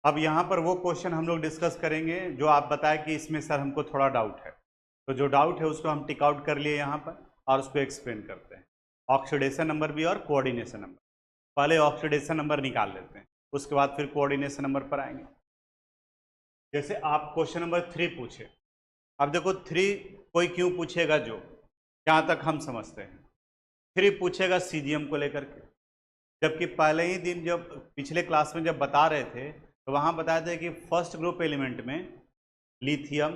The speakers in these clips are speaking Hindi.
अब यहाँ पर वो क्वेश्चन हम लोग डिस्कस करेंगे जो आप बताएं कि इसमें सर हमको थोड़ा डाउट है, तो जो डाउट है उसको हम टिक आउट कर लिए यहाँ पर और उसको एक्सप्लेन करते हैं। ऑक्सीडेशन नंबर भी और कोऑर्डिनेशन नंबर। पहले ऑक्सीडेशन नंबर निकाल लेते हैं, उसके बाद फिर कोऑर्डिनेशन नंबर पर आएंगे। जैसे आप क्वेश्चन नंबर 3 पूछे, अब देखो 3 कोई क्यों पूछेगा, जो जहाँ तक हम समझते हैं 3 पूछेगा सीजियम को लेकर के, जबकि पहले ही दिन जब पिछले क्लास में जब बता रहे थे तो वहाँ बताया था कि फर्स्ट ग्रुप एलिमेंट में लिथियम,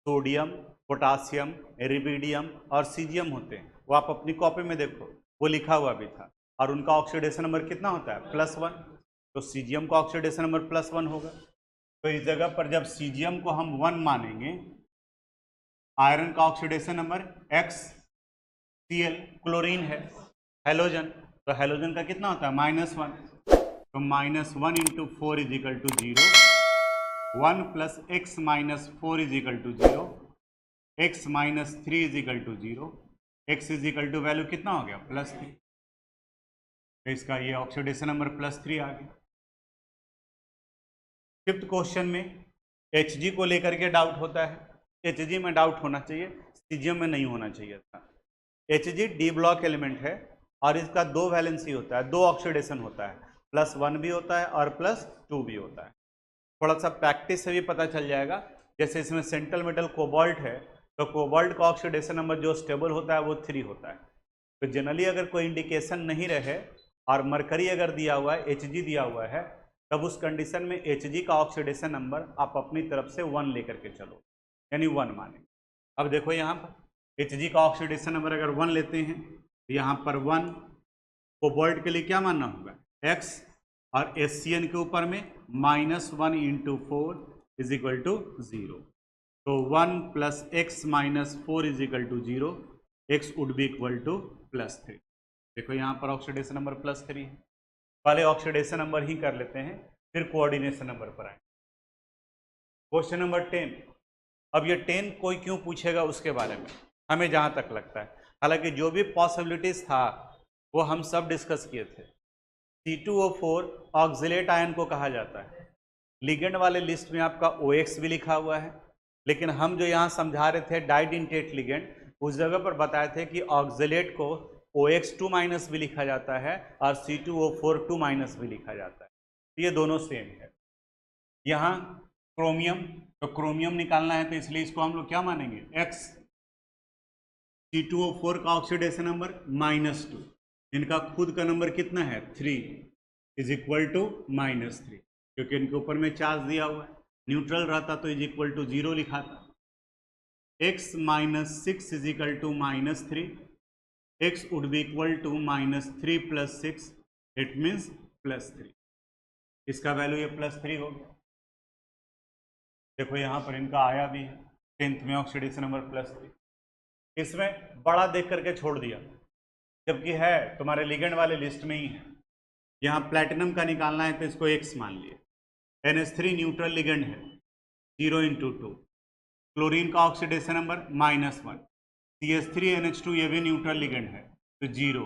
सोडियम, पोटासियम, इरिडियम और सीजियम होते हैं। वो आप अपनी कॉपी में देखो, वो लिखा हुआ भी था, और उनका ऑक्सीडेशन नंबर कितना होता है? +1। तो सीजियम का ऑक्सीडेशन नंबर +1 होगा। तो इस जगह पर जब सीजियम को हम 1 मानेंगे, आयरन का ऑक्सीडेशन नंबर XCl, क्लोरीन है हेलोजन, तो हेलोजन का कितना होता है? -1। तो -1 × 4 = 0, 1 + x - 4 = 0, x - 3 = 0, x = वैल्यू कितना हो गया? +3। तो इसका ये ऑक्सीडेशन नंबर +3 आ गया। 5th क्वेश्चन में Hg को लेकर के डाउट होता है। Hg में डाउट होना चाहिए, सीजियम में नहीं होना चाहिए था। Hg डी ब्लॉक एलिमेंट है और इसका 2 वैलेंसी होता है, 2 ऑक्सीडेशन होता है, +1 भी होता है और +2 भी होता है। थोड़ा सा प्रैक्टिस से भी पता चल जाएगा। जैसे इसमें सेंट्रल मेटल कोबाल्ट है, तो कोबाल्ट का ऑक्सीडेशन नंबर जो स्टेबल होता है वो 3 होता है। तो जनरली अगर कोई इंडिकेशन नहीं रहे और मरकरी अगर दिया हुआ है, Hg दिया हुआ है, तब उस कंडीशन में Hg का ऑक्सीडेशन नंबर आप अपनी तरफ से 1 लेकर के चलो, यानी 1 माने। अब देखो यहाँ पर Hg का ऑक्सीडेशन नंबर अगर 1 लेते हैं तो यहाँ पर 1, कोबाल्ट के लिए क्या मानना होगा? x, और HCN के ऊपर में -1 × 4 = 0। तो 1 + x - 4 = 0, x would be equal to +3। देखो यहाँ पर ऑक्सीडेशन नंबर +3 है। पहले ऑक्सीडेशन नंबर ही कर लेते हैं, फिर कोऑर्डिनेशन नंबर पर आए। Question number 10। अब ये 10 कोई क्यों पूछेगा उसके बारे में हमें जहाँ तक लगता है, हालांकि जो भी पॉसिबिलिटीज था वो हम सब डिस्कस किए थे। C2O4 ऑक्सिलेट आयन को कहा जाता है। लिगेंड वाले लिस्ट में आपका OX भी लिखा हुआ है, लेकिन हम जो यहाँ समझा रहे थे डाइडेंटेट लिगेंड, उस जगह पर बताए थे कि ऑक्सिलेट को OX2- भी लिखा जाता है और C2O4 2- भी लिखा जाता है। ये दोनों सेम है। यहाँ क्रोमियम, तो क्रोमियम निकालना है तो इसलिए इसको हम लोग क्या मानेंगे? X। C2O4 का ऑक्सीडेशन नंबर -2, इनका खुद का नंबर कितना है? 3 = -3, क्योंकि इनके ऊपर में चार्ज दिया हुआ है। न्यूट्रल रहता तो = 0 लिखाता। x - 6 = -3, x would be equal to -3 + 6, it means +3। इसका वैल्यू ये +3 हो गया। देखो यहाँ पर इनका आया भी है 10th में ऑक्सीडेशन नंबर +3। इसमें बड़ा देख करके छोड़ दिया, जबकि है तुम्हारे लिगेंड वाले लिस्ट में ही है। यहाँ प्लैटिनम का निकालना है तो इसको x मान लिए। NH3 न्यूट्रल लिगेंड है, 0 × 2। क्लोरीन का ऑक्सीडेशन नंबर -1। CH3NH2 ये भी न्यूट्रल लिगेंड है तो 0।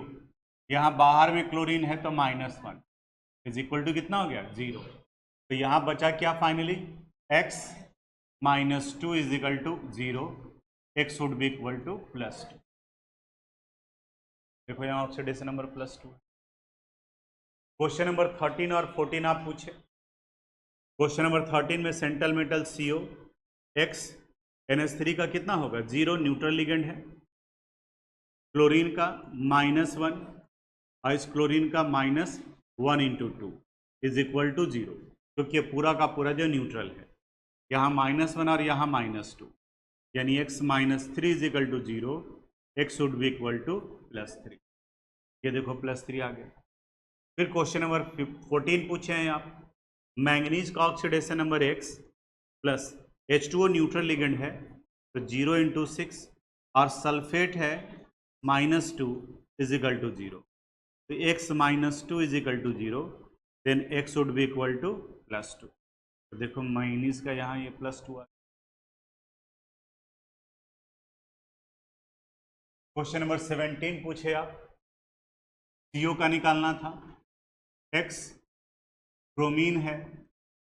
यहाँ बाहर में क्लोरीन है तो -1 = कितना हो गया? 0। तो यहाँ बचा क्या finally? x - 2 = 0, x would be equal to +2। देखो यहाँ ऑक्सीडेशन नंबर +2 है। क्वेश्चन नंबर 13 और 14 आप पूछे। क्वेश्चन नंबर 13 में central metal CO X, NH3 का कितना होगा? 0, न्यूट्रल लिगेंड है। क्लोरीन का -1 और इस क्लोरीन का -1 × 2 = 0, क्योंकि ये पूरा का पूरा जो न्यूट्रल है। यहाँ -1 और यहाँ -2, यानी x - 3 = 0, x would be equal to +3। ये देखो +3 आ गया। फिर क्वेश्चन नंबर 14 पूछे हैं आप। मैंगनीज का oxidation number x plus H2O neutral ligand है तो 0 × 6, और सल्फेट है -2 = 0। तो x - 2 = 0, then x would be equal to +2। तो देखो मैंगनीज का यहाँ ये +2 आ। क्वेश्चन नंबर 17 पूछे आप। CO का निकालना था। X क्रोमीन है,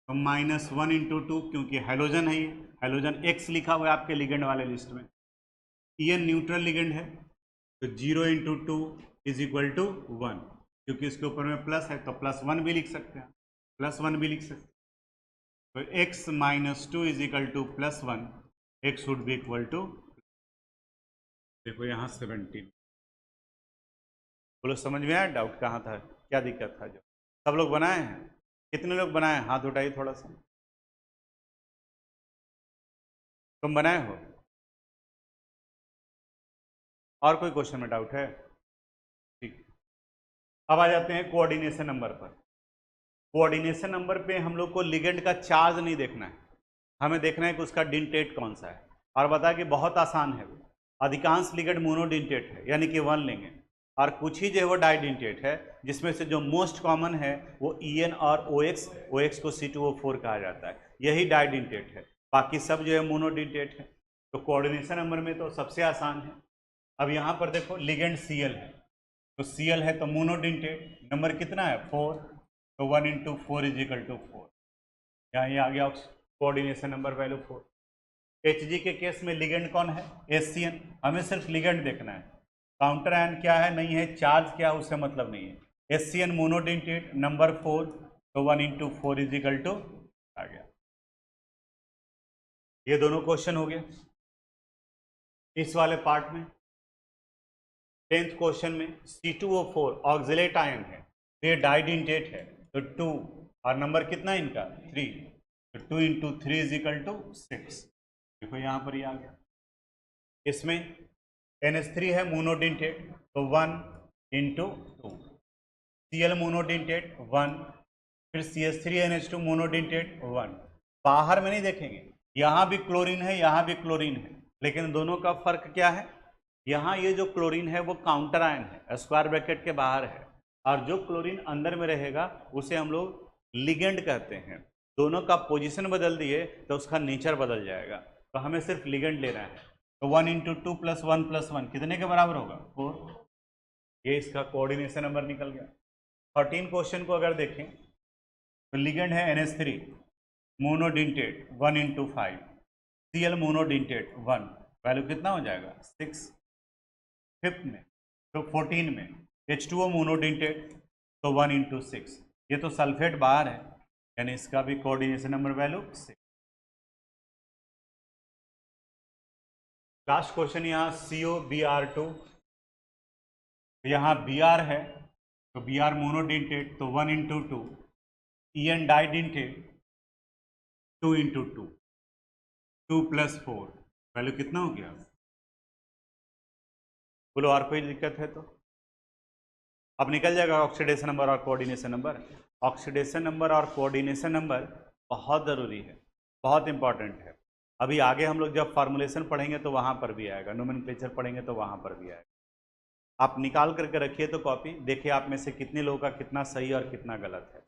तो -1 × 2 क्योंकि हैलोजन है, ये हैलोजन X लिखा हुआ है आपके लिगेंड वाले लिस्ट में, EN न्यूट्रल लिगेंड है, तो 0 × 2 = 1, क्योंकि इसके ऊपर में प्लस है तो +1 भी लिख सकते हैं, +1 भी लिख सकते हैं। तो x - 2 = +1, x should be equal to, देखो यहाँ 17। बोलो समझ में आया? डाउट कहाँ था, क्या दिक्कत था? जो सब लोग बनाए हैं, कितने लोग बनाए हैं? हाथ उठाइए थोड़ा सा। तुम बनाए हो? और कोई क्वेश्चन में डाउट है? ठीक, अब आ जाते हैं कोऑर्डिनेशन नंबर पर। कोऑर्डिनेशन नंबर पे हम लोग को लिगेंड का चार्ज नहीं देखना है, हमें देखना है कि उसका डिंटेट कौन सा है। और बता कि बहुत आसान है, अधिकांश लिगेंड मोनोडिंटेट है, यानी कि 1 लेंगे, और कुछ ही जो है वो डाइडिंटेट है, जिसमें से जो मोस्ट कॉमन है वो EN और OX को C2O4 कहा जाता है, यही डाइडिंटेट है। बाकी सब जो है मोनोडिंटेट है। तो कोऑर्डिनेशन नंबर में तो सबसे आसान है। अब यहाँ पर देखो लिगेंड Cl है, तो Cl है तो मोनोडिंटेट, नंबर कितना है 4, तो 1 × 4 = 4, यहाँ ये आ गया कोऑर्डिनेशन नंबर वैल्यू 4। Hg के केस में लिगेंड कौन है? HCN, हमें सिर्फ लिगेंड देखना है, काउंटर आयन क्या है नहीं है, चार्ज क्या है उससे मतलब नहीं है। HCN मोनोडिंटेट, नंबर 4, तो 1 × 4 = आ गया। ये दोनों क्वेश्चन हो गए इस वाले पार्ट में। 10th क्वेश्चन में C2O4 ऑक्सिलेट आयन है, ये डाइडिंटेट है, तो 2, और नंबर कितना इनका 3, तो 2 × 3 = 6। देखो यहाँ पर ये आ गया। इसमें NH3 है मोनोडिंटेट, तो 1 × 2, Cl मोनोडिंटेट 1, फिर CH3NH2 मोनोडिंटेट 1। बाहर में नहीं देखेंगे, यहाँ भी क्लोरीन है, यहाँ भी क्लोरीन है, लेकिन दोनों का फर्क क्या है? यहाँ ये जो क्लोरीन है वो काउंटर आयन है, स्क्वायर ब्रैकेट के बाहर है, और जो क्लोरीन अंदर में रहेगा उसे हम लोग लिगेंड कहते हैं। दोनों का पोजीशन बदल दिए तो उसका नेचर बदल जाएगा, तो हमें सिर्फ लिगेंड लेना है। तो 1 × 2 + 1 + 1 कितने के बराबर होगा? 4। ये इसका कोऑर्डिनेशन नंबर निकल गया। 13 क्वेश्चन को अगर देखें तो लिगेंड है NH3 मोनोडिंटेट 1 × 5, Cl मोनोडिंटेट 1, वैल्यू कितना हो जाएगा 6। 5th में तो 14 में H2O मोनोडिंटेट, तो 1 × 6, ये तो सल्फेट बाहर है, यानी इसका भी coordination number value 6। Last question यहाँ COBr2, यहाँ Br है तो Br मोनोडिंटेट, तो 1 × 2, EN डाइडिंटेट 2 × 2, 2 + 4, वैल्यू कितना हो गया? बोलो और कोई दिक्कत है तो? अब निकल जाएगा ऑक्सीडेशन नंबर और कोऑर्डिनेशन नंबर। ऑक्सीडेशन नंबर और कोऑर्डिनेशन नंबर बहुत ज़रूरी है, बहुत इंपॉर्टेंट है। अभी आगे हम लोग जब फार्मूलेशन पढ़ेंगे तो वहाँ पर भी आएगा, नोमेनक्लेचर पढ़ेंगे तो वहाँ पर भी आएगा। आप निकाल करके रखिए तो कॉपी, देखिए आप में से कितने लोगों का कितना सही और कितना गलत है।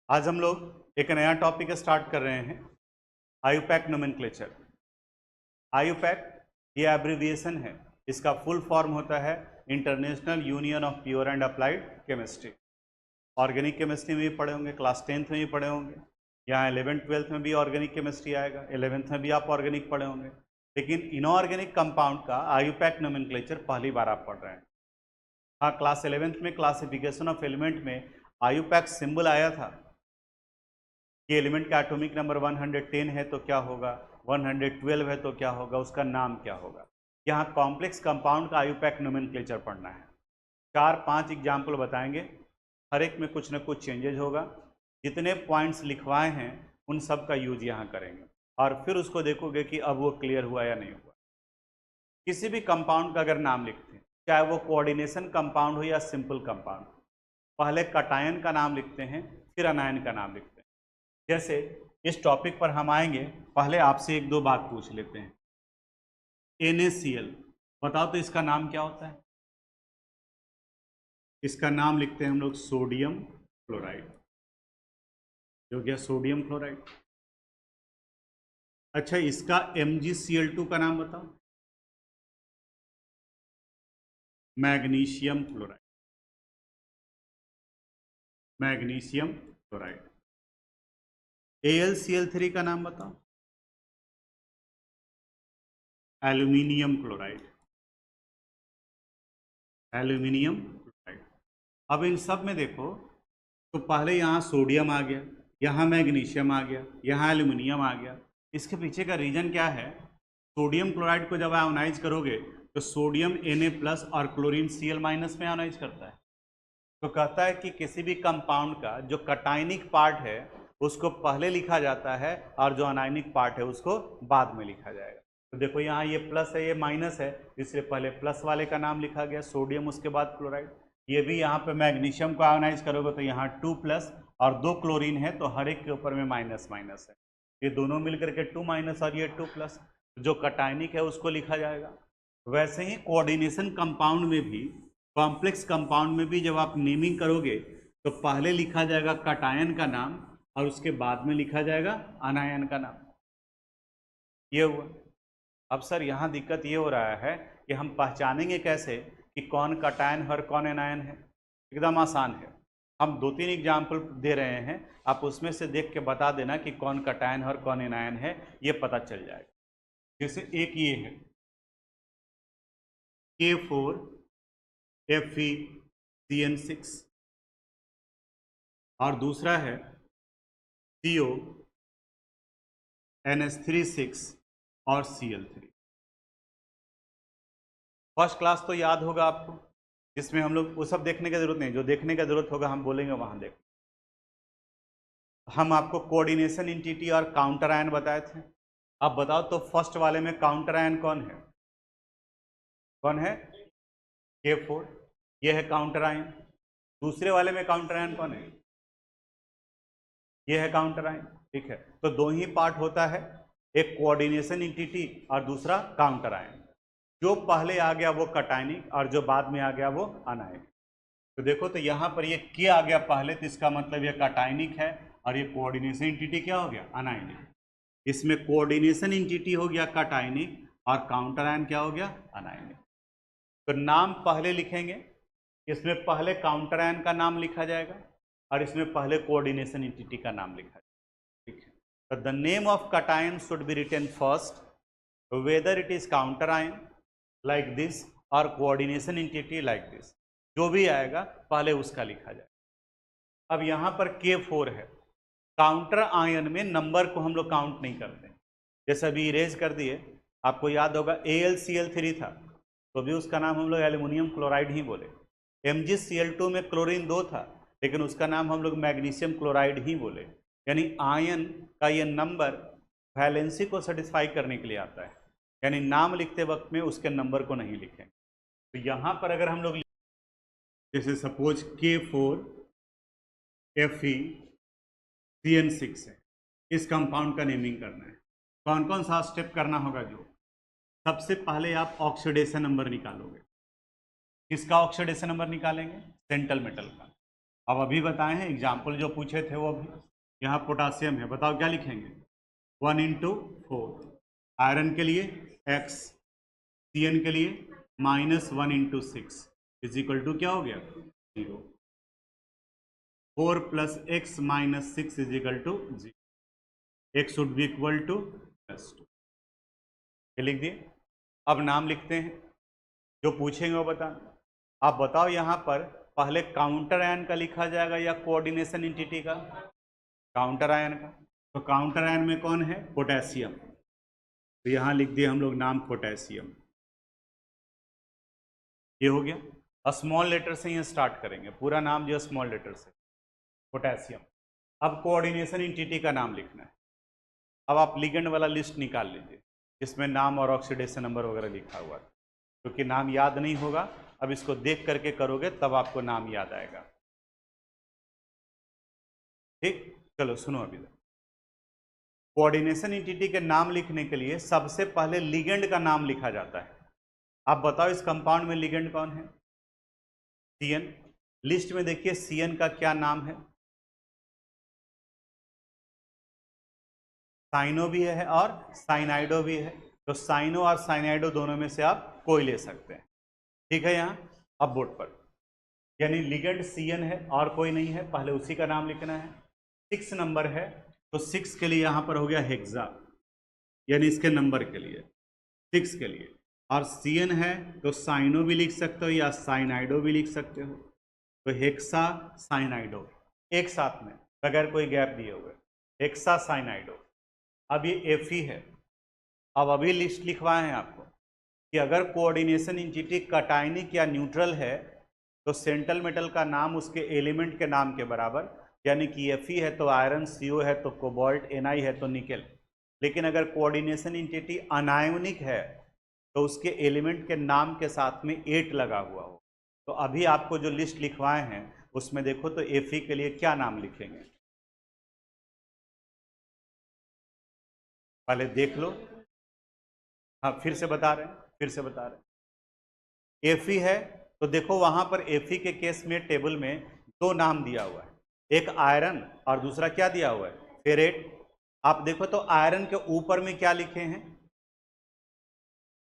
आज हम लोग एक नया टॉपिक स्टार्ट कर रहे हैं, आयुपैक नोमेनक्लेचर। आयुपैक ये एब्रीविएशन है, इसका फुल फॉर्म होता है international union of pure and applied chemistry. Organic chemistry में भी पढ़े होंगे, क्लास 10th में भी पढ़े होंगे, यहाँ 11th 12th में भी ऑर्गेनिक केमिस्ट्री आएगा, 11th में भी आप ऑर्गेनिक पढ़े होंगे। लेकिन इनऑर्गेनिक कंपाउंड का आयुपैक नोमेनक्लेचर पहली बार आप पढ़ रहे हैं। हाँ, क्लास 11th में क्लासिफिकेशन ऑफ एलिमेंट में आयुपैक सिंबल आया था कि एलिमेंट का एटॉमिक नंबर 110 है तो क्या होगा, 112 है तो क्या होगा, उसका नाम क्या होगा। यहाँ कॉम्प्लेक्स कंपाउंड का आयुपैक नोमेनक्लेचर पढ़ना है। 4-5 एग्जाम्पल बताएंगे, हर एक में कुछ न कुछ चेंजेज होगा। जितने पॉइंट्स लिखवाए हैं उन सब का यूज यहाँ करेंगे, और फिर उसको देखोगे कि अब वो क्लियर हुआ या नहीं हुआ। किसी भी कंपाउंड का अगर नाम लिखते हैं, चाहे वो कोऑर्डिनेशन कंपाउंड हो या सिंपल कंपाउंड, पहले कटायन का नाम लिखते हैं, फिर अनायन का नाम लिखते हैं। जैसे इस टॉपिक पर हम आएंगे, पहले आपसे एक दो बात पूछ लेते हैं। NaCl, बताओ तो इसका नाम क्या होता है? इसका नाम लिखते हैं हम लोग सोडियम क्लोराइड, जो गया सोडियम क्लोराइड। अच्छा, इसका MgCl2 का नाम बताओ। Magnesium chloride, magnesium chloride. AlCl3 का नाम बताओ, एल्यूमिनियम क्लोराइड, एल्यूमिनियम क्लोराइड। अब इन सब में देखो तो पहले यहाँ सोडियम आ गया, यहाँ मैग्नीशियम आ गया, यहाँ एल्यूमिनियम आ गया। इसके पीछे का रीजन क्या है? सोडियम क्लोराइड को जब आयोनाइज करोगे तो सोडियम Na+ और क्लोरीन Cl- में आयोनाइज करता है। तो कहता है कि किसी भी कंपाउंड का जो कटायनिक पार्ट है उसको पहले लिखा जाता है और जो अनायनिक पार्ट है उसको बाद में लिखा जाएगा। तो देखो यहाँ ये प्लस है, ये माइनस है, इसलिए पहले प्लस वाले का नाम लिखा गया सोडियम, उसके बाद क्लोराइड। ये भी यहाँ पे मैग्नीशियम को आयोनाइज करोगे तो यहाँ 2+ और 2 क्लोरीन है तो हर एक के ऊपर में माइनस माइनस है, ये दोनों मिलकर के 2- और ये 2+, जो कटायनिक है उसको लिखा जाएगा। वैसे ही कोऑर्डिनेशन कंपाउंड में भी, कॉम्प्लेक्स कंपाउंड में भी जब आप नेमिंग करोगे तो पहले लिखा जाएगा कटायन का नाम और उसके बाद में लिखा जाएगा अनायन का नाम। ये हुआ। अब सर यहाँ दिक्कत ये हो रहा है कि हम पहचानेंगे कैसे कि कौन कटायन और कौन एनायन है? एकदम आसान है, हम 2-3 एग्जाम्पल दे रहे हैं, आप उसमें से देख के बता देना कि कौन कटायन और कौन एनायन है, ये पता चल जाएगा। जैसे एक ये है K4FeCN6 और दूसरा है CONH3 और Cl3। फर्स्ट क्लास तो याद होगा आपको, जिसमें हम लोग वो सब देखने की जरूरत नहीं, जो देखने का जरूरत होगा हम बोलेंगे वहां देख। हम आपको कोऑर्डिनेशन एंटिटी और काउंटर आयन बताए थे। अब बताओ तो फर्स्ट वाले में काउंटर आयन कौन है? कौन है? K4, ये है काउंटर आयन। दूसरे वाले में काउंटर आयन कौन है? ये है काउंटर आयन। ठीक है, तो दो ही पार्ट होता है, एक कोऑर्डिनेशन एंटिटी और दूसरा काउंटर आयन। जो पहले आ गया वो कटायनिक और जो बाद में आ गया वो अनायनिक। तो देखो तो यहाँ पर ये के आ गया पहले, तो इसका मतलब ये कटायनिक है और ये कोऑर्डिनेशन एंटिटी क्या हो गया? अनायनिक। इसमें कोऑर्डिनेशन एंटिटी हो गया कटायनिक और काउंटर आयन क्या हो गया? अनायनिक। तो नाम पहले लिखेंगे, इसमें पहले काउंटर आयन का नाम लिखा जाएगा और इसमें पहले कोऑर्डिनेशन एंटिटी का नाम लिखा जाएगा। ठीक है, तो the name of cation should be written first whether it is counter ion like this और कोऑर्डिनेशन एंटिटी लाइक दिस, जो भी आएगा पहले उसका लिखा जाए। अब यहाँ पर K4 है, काउंटर आयन में नंबर को हम लोग काउंट नहीं करते, जैसे अभी इरेज कर दिए। आपको याद होगा AlCl3 था तो भी उसका नाम हम लोग एल्यूमिनियम क्लोराइड ही बोले। MgCl2 में क्लोरीन 2 था लेकिन उसका नाम हम लोग मैग्नीशियम क्लोराइड ही बोले। यानी आयन का ये नंबर वैलेंसी को सेटिस्फाई करने के लिए आता है, यानी नाम लिखते वक्त में उसके नंबर को नहीं लिखेंगे। तो यहाँ पर अगर हम लोग जैसे सपोज K4FeCN6 है, इस कंपाउंड का नेमिंग करना है, कौन कौन सा स्टेप करना होगा? जो सबसे पहले आप ऑक्सीडेशन नंबर निकालोगे। किसका ऑक्सीडेशन नंबर निकालेंगे? सेंट्रल मेटल का। अब अभी बताए हैं एग्जाम्पल जो पूछे थे वो अभी। यहाँ पोटासियम है, बताओ क्या लिखेंगे? 1/4। आयरन के लिए x, Cn के लिए -1/6 इज इक्वल टू क्या हो गया? 0। 4 + x - 6 is equal to 0। x should be equal to +2। ये लिख दिए। अब नाम लिखते हैं, जो पूछेंगे वो बताना। आप बताओ यहाँ पर पहले काउंटर आयन का लिखा जाएगा या कोऑर्डिनेशन एंटिटी का? काउंटर आयन का। तो काउंटर आयन में कौन है? पोटेशियम। तो यहाँ लिख दिए हम लोग नाम पोटेशियम। ये हो गया। स्मॉल लेटर से ही स्टार्ट करेंगे, पूरा नाम जो स्मॉल लेटर से, पोटेशियम। अब कोऑर्डिनेशन एंटिटी का नाम लिखना है। अब आप लिगेंड वाला लिस्ट निकाल लीजिए जिसमें नाम और ऑक्सीडेशन नंबर वगैरह लिखा हुआ है, क्योंकि नाम याद नहीं होगा। अब इसको देख करके करोगे तब आपको नाम याद आएगा। ठीक, चलो सुनो। अभी कोऑर्डिनेशन एंटिटी के नाम लिखने के लिए सबसे पहले लिगेंड का नाम लिखा जाता है। आप बताओ इस कंपाउंड में लिगेंड कौन है? Cn। लिस्ट में देखिए Cn का क्या नाम है? साइनो भी है और साइनाइडो भी है। तो साइनो और साइनाइडो दोनों में से आप कोई ले सकते हैं। ठीक है। यहाँ अब बोर्ड पर, यानी लिगेंड CN है और कोई नहीं है, पहले उसी का नाम लिखना है। 6 नंबर है तो 6 के लिए यहाँ पर हो गया हेक्सा, यानी इसके नंबर के लिए 6 के लिए। और CN है तो साइनो भी लिख सकते हो या साइनाइडो भी लिख सकते हो, तो हेक्सा साइनाइडो एक साथ में बगैर कोई गैप दिए हुए, हेक्सा साइनाइडो। अब ये Fe है। अब अभी लिस्ट लिखवाए हैं आपको कि अगर कोऑर्डिनेशन एंटिटी कटायनिक या न्यूट्रल है तो सेंट्रल मेटल का नाम उसके एलिमेंट के नाम के बराबर, यानी कि Fe है तो आयरन, CO है तो कोबाल्ट, Na है तो निकेल। लेकिन अगर कोऑर्डिनेशन एंटिटी अनायोनिक है तो उसके एलिमेंट के नाम के साथ में 8 लगा हुआ हो। तो अभी आपको जो लिस्ट लिखवाए हैं उसमें देखो तो Fe के लिए क्या नाम लिखेंगे, पहले देख लो। हाँ फिर से बता रहे हैं, Fe है तो देखो वहां पर Fe के केस में टेबल में 2 नाम दिया हुआ है, एक आयरन और दूसरा क्या दिया हुआ है, फेरेट। आप देखो तो आयरन के ऊपर में क्या लिखे हैं,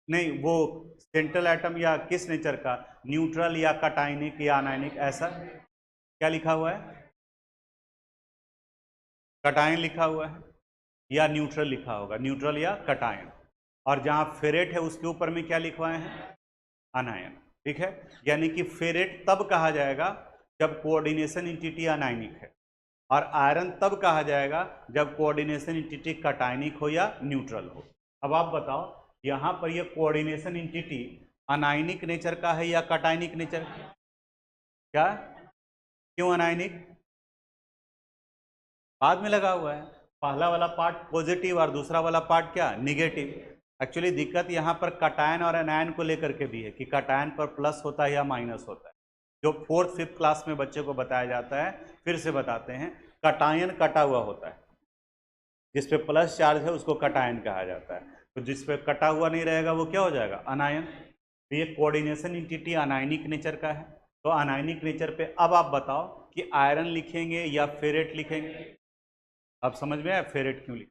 नहीं वो सेंट्रल एटम या किस नेचर का, न्यूट्रल या कटायनिक या अनायनिक, ऐसा क्या लिखा हुआ है, कटायन लिखा हुआ है या न्यूट्रल लिखा होगा, न्यूट्रल या कटायन। और जहां फेरेट है उसके ऊपर में क्या लिखवाए हैं, अनायन। ठीक है, यानी कि फेरेट तब कहा जाएगा जब कोऑर्डिनेशन एंटिटी अनायनिक है, और आयरन तब कहा जाएगा जब कोऑर्डिनेशन एंटिटी कटायनिक हो या न्यूट्रल हो। अब आप बताओ यहाँ पर ये कोऑर्डिनेशन एंटिटी अनायनिक नेचर का है या कटायनिक नेचर का, क्या क्यों अनायनिक, बाद में लगा हुआ है, पहला वाला पार्ट पॉजिटिव और दूसरा वाला पार्ट क्या, निगेटिव। एक्चुअली दिक्कत यहाँ पर कटायन और एनायन को लेकर के भी है कि कटायन पर प्लस होता है या माइनस होता है, जो 4th 5th क्लास में बच्चे को बताया जाता है। फिर से बताते हैं, कटायन कटा हुआ होता है, जिस पे प्लस चार्ज है उसको कटायन कहा जाता है, तो जिस पे कटा हुआ नहीं रहेगा वो क्या हो जाएगा, अनायन। तो ये कोऑर्डिनेशन एंटिटी अनायनिक नेचर का है, तो अनायनिक नेचर पे अब आप बताओ कि आयरन लिखेंगे या फेरेट लिखेंगे। अब समझ में आया फेरेट क्यों लिखे,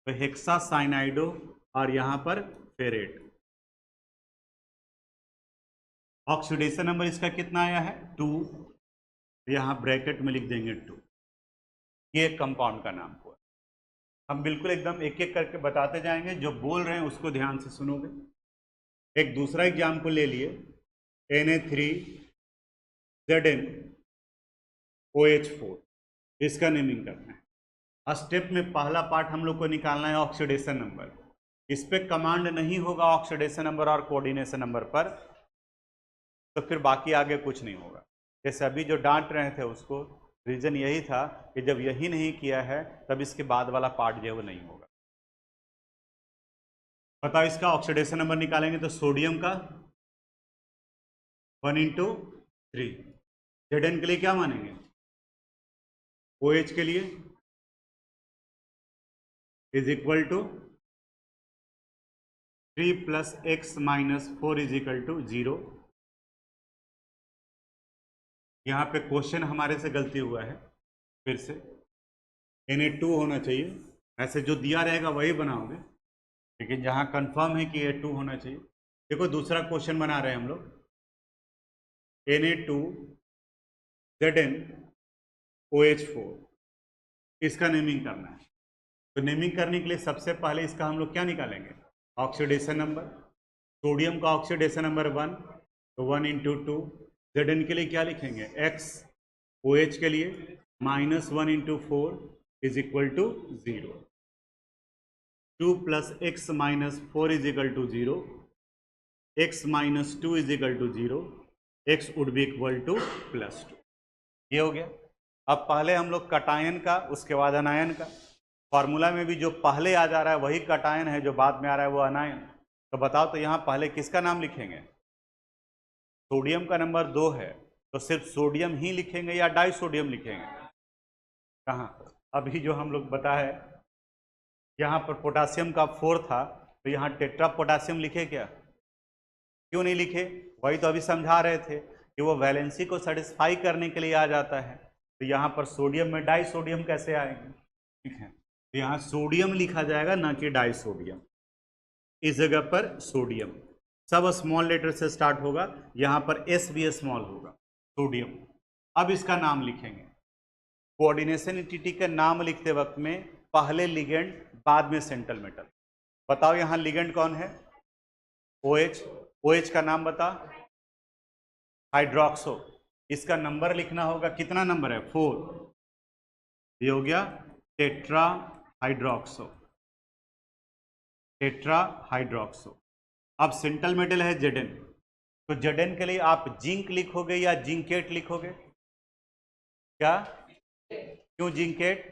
तो हेक्सा साइनाइडो और यहाँ पर फेरेट। ऑक्सीडेशन नंबर इसका कितना आया है, 2, यहाँ ब्रैकेट में लिख देंगे 2, ये कंपाउंड का नाम हुआ। हम बिल्कुल एकदम एक एक करके बताते जाएंगे, जो बोल रहे हैं उसको ध्यान से सुनोगे। एक दूसरा एग्जाम्पल ले लिए, Na3ZnOH4, इसका नेमिंग करना है। स्टेप में पहला पार्ट हम लोग को निकालना है ऑक्सीडेशन नंबर। इस पे कमांड नहीं होगा ऑक्सीडेशन नंबर और कोऑर्डिनेशन नंबर पर, तो फिर बाकी आगे कुछ नहीं होगा। जैसे अभी जो डांट रहे थे उसको रीजन यही था कि जब यही नहीं किया है तब इसके बाद वाला पार्ट जो है वो नहीं होगा। बताओ इसका ऑक्सीडेशन नंबर निकालेंगे तो सोडियम का 1/3, Zn के लिए क्या मानेंगे, OH के लिए इज इक्वल टू 3 + x - 4 = 0। यहाँ पे क्वेश्चन हमारे से गलती हुआ है, फिर से Na2 होना चाहिए, ऐसे जो दिया रहेगा वही बनाओगे, लेकिन जहाँ कंफर्म है कि A2 होना चाहिए। देखो दूसरा क्वेश्चन बना रहे हैं हम लोग, Na2ZnOH4, इसका नेमिंग करना है। तो नेमिंग करने के लिए सबसे पहले इसका हम लोग क्या निकालेंगे, ऑक्सीडेशन नंबर। सोडियम का ऑक्सीडेशन नंबर 1, तो 1/2। Zn के लिए क्या लिखेंगे, x, OH के लिए -1/4 = 0। 2 + x - 4 = 0, x - 2 = 0, x would be equal to +2। ये हो गया। अब पहले हम लोग कटायन का, उसके बाद अनायन का। फॉर्मूला में भी जो पहले आ जा रहा है वही कटायन है, जो बाद में आ रहा है वो अनायन। तो बताओ तो यहाँ पहले किसका नाम लिखेंगे, सोडियम का नंबर 2 है तो सिर्फ सोडियम ही लिखेंगे या डाई सोडियम लिखेंगे, कहाँ, अभी जो हम लोग बताए यहाँ पर पोटासियम का 4 था तो यहाँ टेट्रा पोटासियम लिखे क्या, क्यों नहीं लिखे, वही तो अभी समझा रहे थे कि वो वैलेंसी को सेटिस्फाई करने के लिए आ जाता है। तो यहाँ पर सोडियम में डाई सोडियम कैसे आएंगे, ठीक है, तो यहाँ सोडियम लिखा जाएगा ना कि डाई सोडियम, इस जगह पर सोडियम। सब स्मॉल लेटर से स्टार्ट होगा, यहाँ पर एस भी स्मॉल होगा, सोडियम। अब इसका नाम लिखेंगे। कोऑर्डिनेशन एंटिटी के नाम लिखते वक्त में पहले लिगेंड बाद में सेंट्रल मेटल। बताओ यहाँ लिगेंड कौन है? OH। OH का नाम बता, हाइड्रोक्सो। इसका नंबर लिखना होगा, कितना नंबर है? 4। ये हो गया टेट्रा हाइड्रोक्सो, टेट्रा हाइड्रोक्सो। अब सेंट्रल मेटल है Zn, तो Zn के लिए आप जिंक लिखोगे या जिंकेट लिखोगे? क्या? क्यों जिंकेट?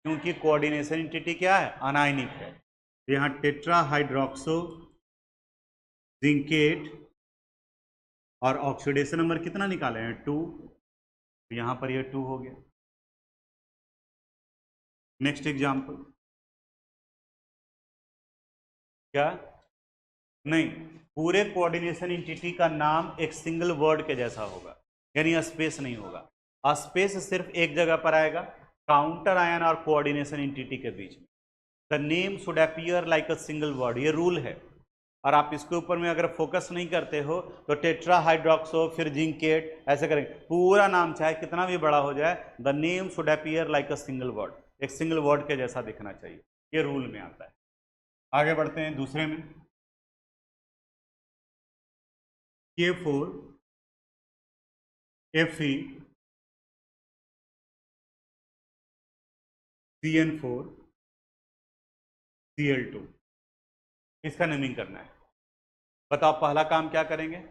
क्योंकि कोऑर्डिनेशन एंटिटी क्या है? अनायनिक है। यहाँ टेट्रा हाइड्रोक्सो जिंकेट, और ऑक्सीडेशन नंबर कितना निकाले हैं? 2। यहाँ पर यह 2 हो गया। नेक्स्ट एग्जाम्पल, क्या? नहीं, पूरे कोऑर्डिनेशन एंटिटी का नाम एक सिंगल वर्ड के जैसा होगा, यानी स्पेस नहीं होगा। स्पेस सिर्फ एक जगह पर आएगा, काउंटर आयन और कोऑर्डिनेशन एंटिटी के बीच में। The name should appear like a single word, ये रूल है। और आप इसके ऊपर में अगर फोकस नहीं करते हो तो टेट्रा हाइड्रोक्सो फिर जिंकेट ऐसे करेंगे, पूरा नाम चाहे कितना भी बड़ा हो जाए, the name should appear like a single word, एक सिंगल वर्ड के जैसा दिखना चाहिए, ये रूल में आता है। आगे बढ़ते हैं दूसरे में। K4 Fe CN4 Cl2, इसका नेमिंग करना है। बताओ पहला काम क्या करेंगे?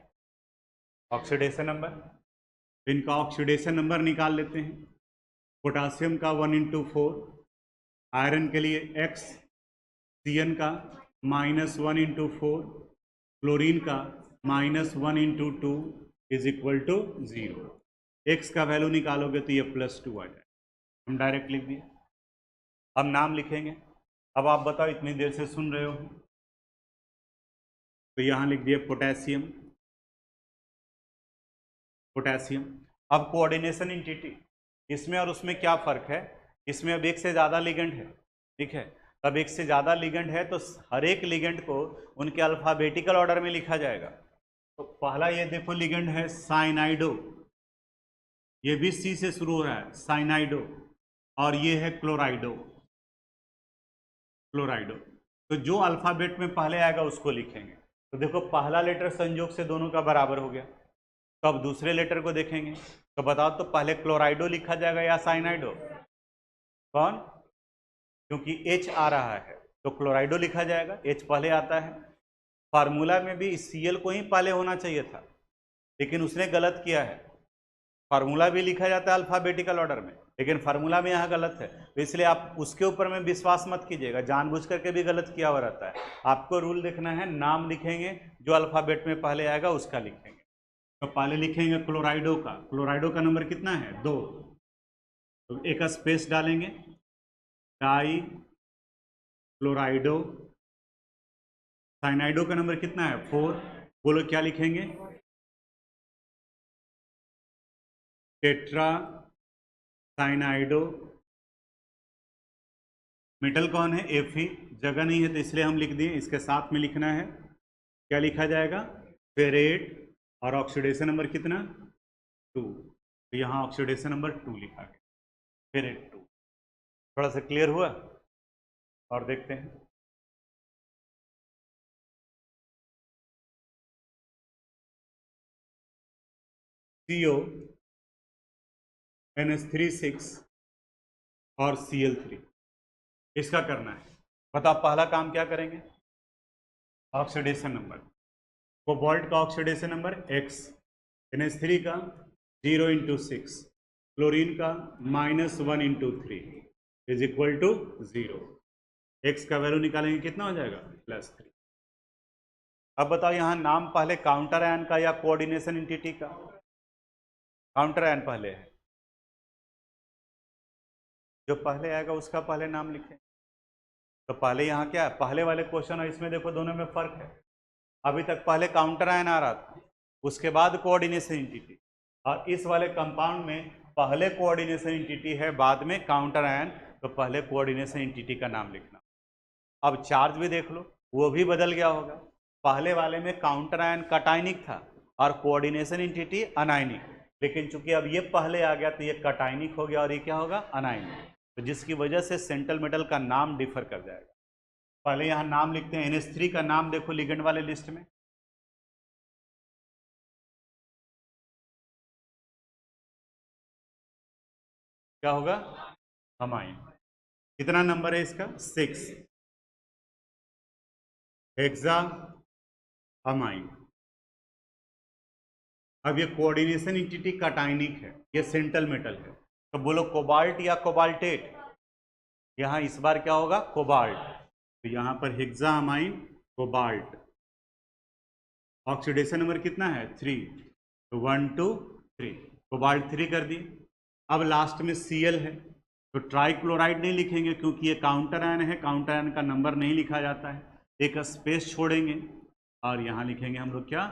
Oxidation number. इनका ऑक्सीडेशन नंबर निकाल लेते हैं। पोटासियम का 1/4, आयरन के लिए X, Cn का -1/4, क्लोरीन का -1/2 इज इक्वल टू 0। X का वैल्यू निकालोगे तो ये +2 आ जाए, हम डायरेक्ट लिख दिए। अब नाम लिखेंगे। अब आप बताओ, इतनी देर से सुन रहे हो, तो यहाँ लिख दिए पोटेशियम, पोटेशियम। अब कोऑर्डिनेशन एंटिटी, इसमें और उसमें क्या फ़र्क है? इसमें अब एक से ज़्यादा लिगेंड है, ठीक है। तब एक से ज़्यादा लिगेंड है तो हर एक लिगेंड को उनके अल्फ़ाबेटिकल ऑर्डर में लिखा जाएगा। तो पहला ये देखो लिगेंड है साइनाइडो, ये भी सी से शुरू हो रहा है, साइनाइडो। और ये है क्लोराइडो, क्लोराइडो। तो जो अल्फ़ाबेट में पहले आएगा उसको लिखेंगे। तो देखो पहला लेटर संयोग से दोनों का बराबर हो गया। तो अब दूसरे लेटर को देखेंगे, तो बताओ तो पहले क्लोराइडो लिखा जाएगा या साइनाइडो? कौन? क्योंकि H आ रहा है तो क्लोराइडो लिखा जाएगा, H पहले आता है। फार्मूला में भी Cl को ही पहले होना चाहिए था, लेकिन उसने गलत किया है। फार्मूला भी लिखा जाता है अल्फ़ाबेटिकल ऑर्डर में, लेकिन फार्मूला में यहाँ गलत है, तो इसलिए आप उसके ऊपर में विश्वास मत कीजिएगा, जानबूझ करके भी गलत किया हुआ रहता है। आपको रूल देखना है, नाम लिखेंगे, जो अल्फ़ाबेट में पहले आएगा उसका लिखेंगे। तो पहले लिखेंगे क्लोराइडो का, क्लोराइडो का नंबर कितना है? 2, तो एक स्पेस डालेंगे, डाई क्लोराइडो। साइनाइडो का नंबर कितना है? 4। बोलो क्या लिखेंगे? टेट्रा साइनाइडो। मेटल कौन है? Fe। जगह नहीं है तो इसलिए हम लिख दिए, इसके साथ में लिखना है, क्या लिखा जाएगा? फेरेट। और ऑक्सीडेशन नंबर कितना? 2। तो यहाँ ऑक्सीडेशन नंबर 2 लिखा गया, फेरेट 2। थोड़ा सा क्लियर हुआ? और देखते हैं, CO NH3 और Cl3, इसका करना है। बताओ पहला काम क्या करेंगे? Oxidation number. कोबाल्ट का ऑक्सीडेशन नंबर X, NH3 का 0/6, क्लोरीन का -1/3 इज इक्वल टू 0। X का वैल्यू निकालेंगे, कितना हो जाएगा? +3। अब बताओ यहाँ नाम पहले काउंटर आयन का या कोऑर्डिनेशन एंटिटी का? काउंटर आयन पहले है, जो पहले आएगा उसका पहले नाम लिखें। तो पहले यहाँ क्या है? पहले वाले क्वेश्चन और इसमें देखो दोनों में फर्क है। अभी तक पहले काउंटर आयन आ रहा था, उसके बाद कोऑर्डिनेशन एंटिटी, और इस वाले कंपाउंड में पहले कोऑर्डिनेशन एंटिटी है, बाद में काउंटर आयन, तो पहले कोऑर्डिनेशन एंटिटी का नाम लिखना। अब चार्ज भी देख लो, वो भी बदल गया होगा। पहले वाले में काउंटर आयन कटायनिक था और कोऑर्डिनेशन एंटिटी अनायनिक, लेकिन चूंकि अब ये पहले आ गया तो ये कटायनिक हो गया और ये क्या होगा, अनायनिक, तो जिसकी वजह से सेंट्रल मेटल का नाम डिफर कर जाएगा। पहले यहाँ नाम लिखते हैं, NH3 का नाम देखो लिगेंड वाले लिस्ट में, क्या होगा, अमाइन। कितना नंबर है इसका, 6, हेक्सा अमाइन। अब ये कोऑर्डिनेशन एंटिटी कटायनिक है, ये सेंट्रल मेटल है, तो बोलो कोबाल्ट या कोबाल्टेट, यहाँ इस बार क्या होगा, कोबाल्ट, तो यहाँ पर hexa amine cobalt. Oxidation number कितना है, 3, तो 1 2 3, कोबाल्ट 3 कर दिए। अब लास्ट में Cl है, तो ट्राइक्लोराइड नहीं लिखेंगे क्योंकि ये काउंटर आयन है, काउंटर आयन का नंबर नहीं लिखा जाता है, एक स्पेस छोड़ेंगे और यहाँ लिखेंगे हम लोग क्या,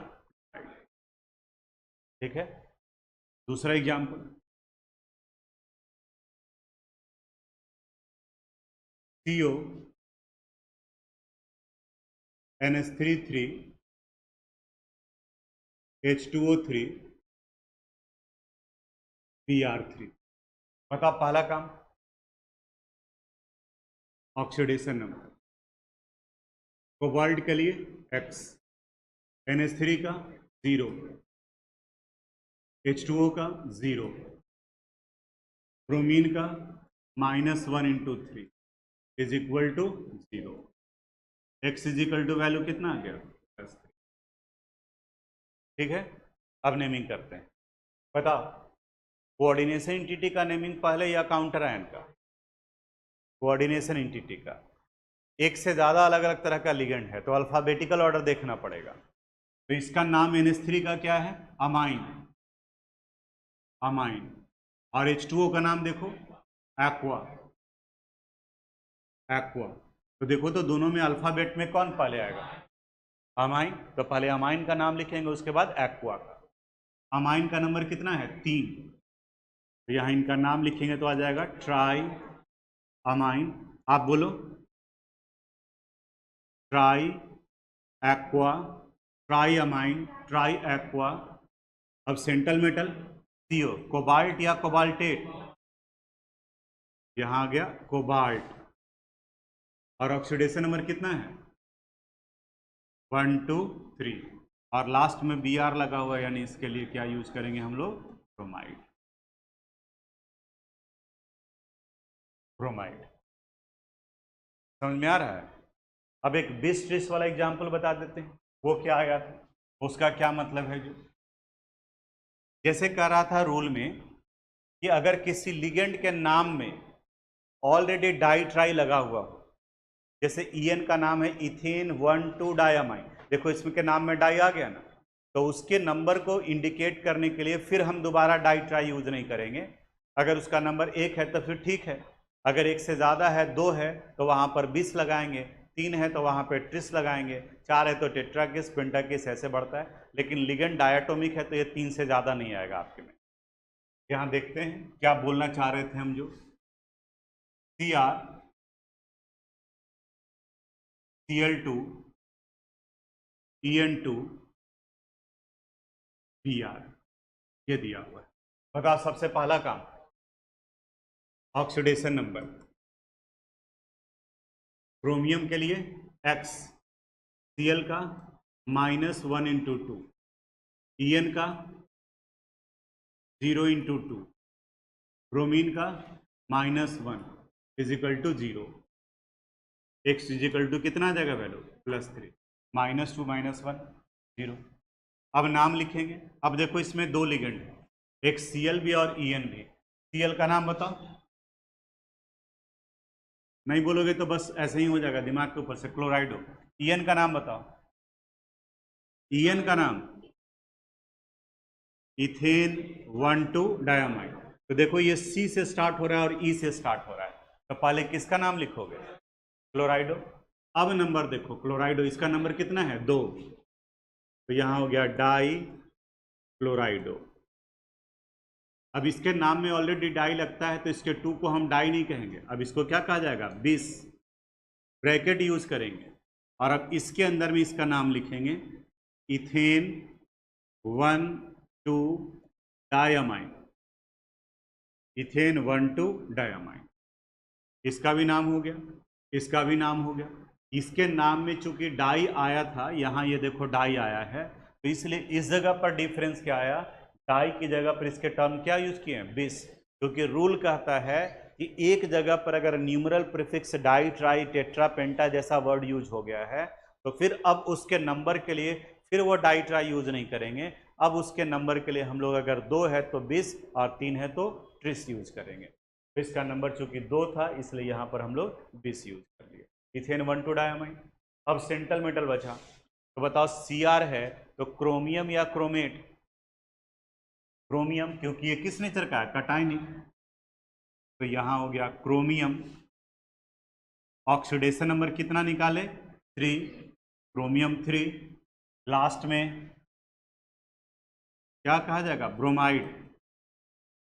ठीक है। दूसरा example, CO NH3 H2O3 Br3। बता पहला काम, ऑक्सीडेशन नंबर, कोबाल्ट के लिए X, NH3 का 0, H2O का 0, ब्रोमीन का -1 × 3 is equal to 0। X is equal to value कितना आ गया, +3। ठीक है, अब नेमिंग करते हैं। बताओ कोऑर्डिनेशन एंटिटी का नेमिंग पहले या काउंटर आयन का, कोऑर्डिनेशन एंटिटी का। एक से ज़्यादा अलग अलग तरह का लिगेंड है तो अल्फ़ाबेटिकल ऑर्डर देखना पड़ेगा। तो इसका नाम NH3 का क्या है, अमाइन, अमाइन, और H2O का नाम देखो एक्वा, एक्वा। तो देखो तो दोनों में अल्फ़ाबेट में कौन पहले आएगा, अमाइन, तो पहले अमाइन का नाम लिखेंगे उसके बाद एक्वा का। अमाइन का नंबर कितना है, 3, तो यहाँ इनका नाम लिखेंगे तो आ जाएगा ट्राई अमाइन। आप बोलो try aqua, try amine, try aqua. अब सेंट्रल मेटल CO, कोबाल्ट या कोबाल्टेट, यहाँ आ गया कोबाल्ट, और ऑक्सीडेशन नंबर कितना है, 1 2 3, और लास्ट में Br लगा हुआ है, यानी इसके लिए क्या यूज करेंगे हम लोग, ब्रोमाइड, ब्रोमाइड। समझ में आ रहा है। अब एक बिस ट्रिस वाला एग्जाम्पल बता देते हैं, वो क्या आया था, उसका क्या मतलब है। जो जैसे कह रहा था रूल में कि अगर किसी लिगेंड के नाम में ऑलरेडी डाई ट्राई लगा हुआ हो, जैसे EN का नाम है इथेन 1,2 डायामाइन, देखो इसमें के नाम में डाई आ गया ना, तो उसके नंबर को इंडिकेट करने के लिए फिर हम दोबारा डाई ट्राई यूज नहीं करेंगे। अगर उसका नंबर 1 है तो फिर ठीक है, अगर 1 से ज़्यादा है, 2 है तो वहाँ पर बिस लगाएंगे, 3 है तो वहाँ पर ट्रिस लगाएंगे, 4 है तो टेट्राकिस, पेंटाकिस, ऐसे बढ़ता है। लेकिन लिगेंड डायटोमिक है तो ये 3 से ज़्यादा नहीं आएगा आपके में। यहाँ देखते हैं क्या बोलना चाह रहे थे हम, जो Cr Cl2 En2 Br, ये दिया हुआ है। बताओ सबसे पहला काम, ऑक्सीडेशन नंबर, क्रोमियम के लिए X, Cl का -1 × 2, En का 0 × 2, ब्रोमीन का -1 is equal to 0। X is equal to कितना आ जाएगा वैल्यू, +3, -2 -1 0। अब नाम लिखेंगे। अब देखो इसमें 2 लिगेंड है, एक Cl भी और En भी। Cl का नाम बताओ, नहीं बोलोगे तो बस ऐसे ही हो जाएगा दिमाग के ऊपर से, क्लोराइड हो। En का नाम बताओ, En का नाम इथेन 1,2 डायामाइन। तो देखो ये C से स्टार्ट हो रहा है और E से स्टार्ट हो रहा है, तो पहले किसका नाम लिखोगे, क्लोराइडो। अब नंबर देखो क्लोराइडो, इसका नंबर कितना है, 2, तो यहाँ हो गया डाई क्लोराइडो। अब इसके नाम में ऑलरेडी डाई लगता है तो इसके 2 को हम डाई नहीं कहेंगे, अब इसको क्या कहा जाएगा, 20, ब्रैकेट यूज करेंगे। और अब इसके अंदर में इसका नाम लिखेंगे इथेन 1,2 डायमाइन, इथेन 1,2 डायमाइन। इसका भी नाम हो गया, इसका भी नाम हो गया। इसके नाम में चूंकि डाई आया था, यहाँ ये देखो डाई आया है, तो इसलिए इस जगह पर डिफरेंस क्या आया, डाई की जगह पर इसके टर्म क्या यूज किए हैं, बिस, क्योंकि रूल कहता है कि एक जगह पर अगर numeral prefix di tri tetra पेंटा जैसा वर्ड यूज हो गया है, तो फिर अब उसके नंबर के लिए फिर वो डाई ट्राई यूज नहीं करेंगे। अब उसके नंबर के लिए हम लोग अगर 2 है तो 20 और 3 है तो ट्रिस यूज करेंगे। तो इसका नंबर चूंकि 2 था इसलिए यहाँ पर हम लोग 20 यूज कर लिए, इथेन 1,2 डायमाइन। अब सेंट्रल मेटल बचा, तो बताओ Cr है तो क्रोमियम या क्रोमेट, क्रोमियम, क्योंकि ये किस नेचर का है, कटायनिक, तो यहां हो गया क्रोमियम। ऑक्सीडेशन नंबर कितना निकाले, 3, क्रोमियम 3। लास्ट में क्या कहा जाएगा, ब्रोमाइड।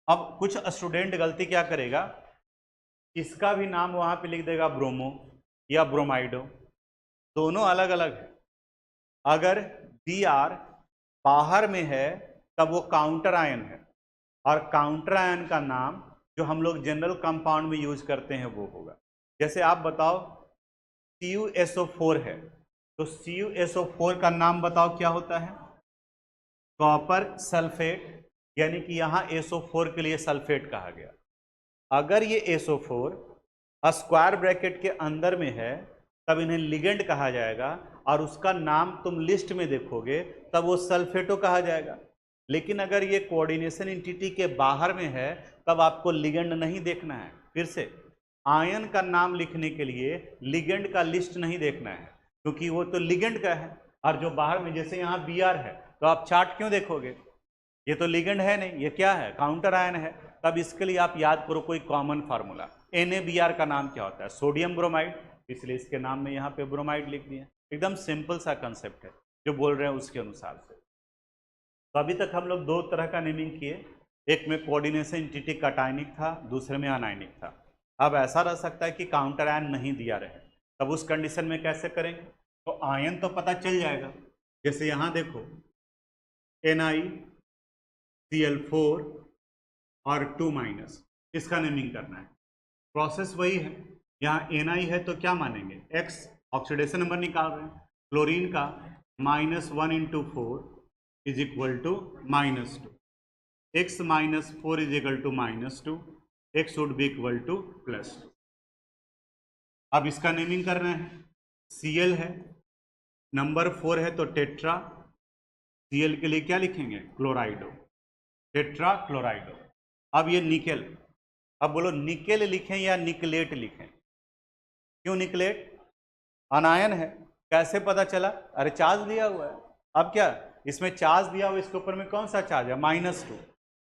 अब कुछ स्टूडेंट गलती क्या करेगा, इसका भी नाम वहां पे लिख देगा ब्रोमो या ब्रोमाइडो, दोनों अलग अलग है। अगर Br बाहर में है तब वो काउंटर आयन है, और काउंटर आयन का नाम जो हम लोग जनरल कंपाउंड में यूज करते हैं वो होगा। जैसे आप बताओ CuSO4 है, तो CuSO4 का नाम बताओ क्या होता है, कॉपर सल्फेट, यानी कि यहाँ SO4 के लिए सल्फेट कहा गया। अगर ये SO4 स्क्वायर ब्रैकेट के अंदर में है तब इन्हें लिगेंड कहा जाएगा, और उसका नाम तुम लिस्ट में देखोगे तब वो सल्फेटो कहा जाएगा। लेकिन अगर ये कोऑर्डिनेशन एंटिटी के बाहर में है तब आपको लिगेंड नहीं देखना है। फिर से आयन का नाम लिखने के लिए लिगेंड का लिस्ट नहीं देखना है, क्योंकि वो तो लिगेंड का है, और जो बाहर में जैसे यहाँ Br है तो आप चार्ट क्यों देखोगे, ये तो लिगेंड है नहीं, ये क्या है, काउंटर आयन है। तब इसके लिए आप याद करो कोई कॉमन फार्मूला, NaBr का नाम क्या होता है, सोडियम ब्रोमाइड, इसलिए इसके नाम में यहाँ पे ब्रोमाइड लिख दिया। एकदम सिंपल सा कंसेप्ट है, जो बोल रहे हैं उसके अनुसार से। तो अभी तक हम लोग 2 तरह का नेमिंग किए, एक में कोऑर्डिनेशन एंटिटी कटायनिक था, दूसरे में अनायनिक था। अब ऐसा रह सकता है कि काउंटर आयन नहीं दिया रहे, तब उस कंडीशन में कैसे करेंगे, तो आयन तो पता चल जाएगा। जैसे यहाँ देखो NiCl4 और 2-, इसका नेमिंग करना है, प्रोसेस वही है। यहाँ Na है तो क्या मानेंगे, X, ऑक्सीडेशन नंबर निकाल रहे हैं, क्लोरीन का -1 × 4 is equal to -2, x - 4 is equal to -2, x would be equal to +2। अब इसका नेमिंग कर रहे हैं, Cl है, नंबर 4 है तो टेट्रा, Cl के लिए क्या लिखेंगे, क्लोराइडो, टेट्रा क्लोराइडो। अब ये निकेल, अब बोलो निकेल लिखें या निकलेट लिखें, क्यों निकलेट, अनायन है, कैसे पता चला, अरे चार्ज दिया हुआ है। अब क्या, इसमें चार्ज दिया हुआ, इसके ऊपर में कौन सा चार्ज है, -2,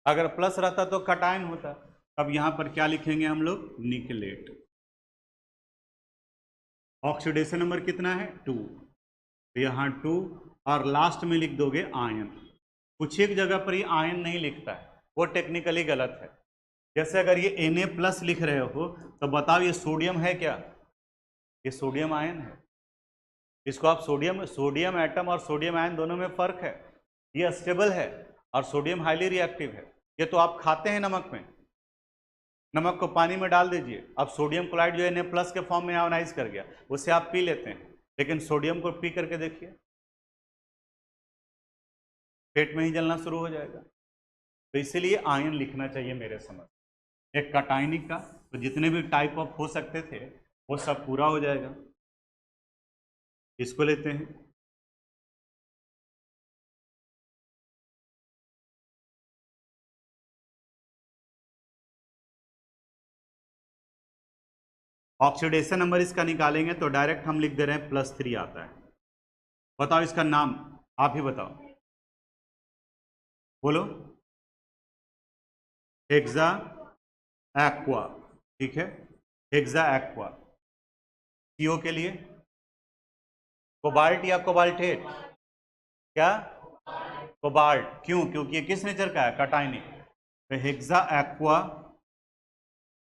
अगर प्लस रहता तो कटायन होता। अब यहां पर क्या लिखेंगे हम लोग, निकलेट। ऑक्सीडेशन नंबर कितना है, 2, तो यहाँ 2 और लास्ट में लिख दोगे आयन। कुछ एक जगह पर ये आयन नहीं लिखता है, वो टेक्निकली गलत है। जैसे अगर ये Na+ लिख रहे हो तो बताओ ये सोडियम है क्या, ये सोडियम आयन है, इसको आप सोडियम एटम और सोडियम आयन दोनों में फर्क है, ये स्टेबल है और सोडियम हाईली रिएक्टिव है। ये तो आप खाते हैं नमक में, नमक को पानी में डाल दीजिए, अब सोडियम क्लोराइड जो Na+ के फॉर्म में आयोनाइज कर गया, उसे आप पी लेते हैं, लेकिन सोडियम को पी करके देखिए, पेट में ही जलना शुरू हो जाएगा। तो इसीलिए आयन लिखना चाहिए मेरे समझ, एक कटायनिक का, तो जितने भी टाइप ऑफ हो सकते थे वो सब पूरा हो जाएगा। इसको लेते हैं, ऑक्सीडेशन नंबर इसका निकालेंगे तो डायरेक्ट हम लिख दे रहे हैं +3 आता है। बताओ इसका नाम, आप ही बताओ, बोलो, हेक्सा एक्वा, ठीक है, हेक्सा एक्वा। CO के लिए कोबाल्ट या कोबाल्टेट, क्या, कोबाल्ट, क्यों, क्योंकि ये किस नेचर का है, कटायनिक, तो hexa aqua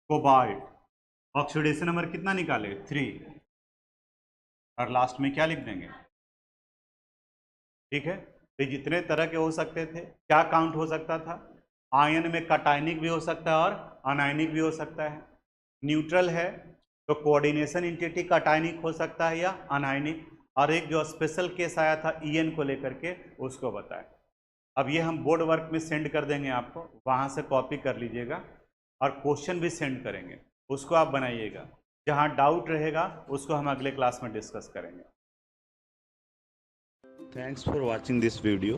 cobalt. Oxidation number कितना निकाले, 3, और लास्ट में क्या लिख देंगे। ठीक है, तो जितने तरह के हो सकते थे, क्या काउंट हो सकता था, आयन में कटायनिक भी हो सकता है और अनायनिक भी हो सकता है। न्यूट्रल है तो कोऑर्डिनेशन इंटिटी कटायनिक हो सकता है या अनायनिक। और एक जो स्पेशल केस आया था ईएन को लेकर के, उसको बताएं। अब ये हम बोर्ड वर्क में सेंड कर देंगे आपको, वहाँ से कॉपी कर लीजिएगा और क्वेश्चन भी सेंड करेंगे, उसको आप बनाइएगा। जहाँ डाउट रहेगा उसको हम अगले क्लास में डिस्कस करेंगे। Thanks for watching this video.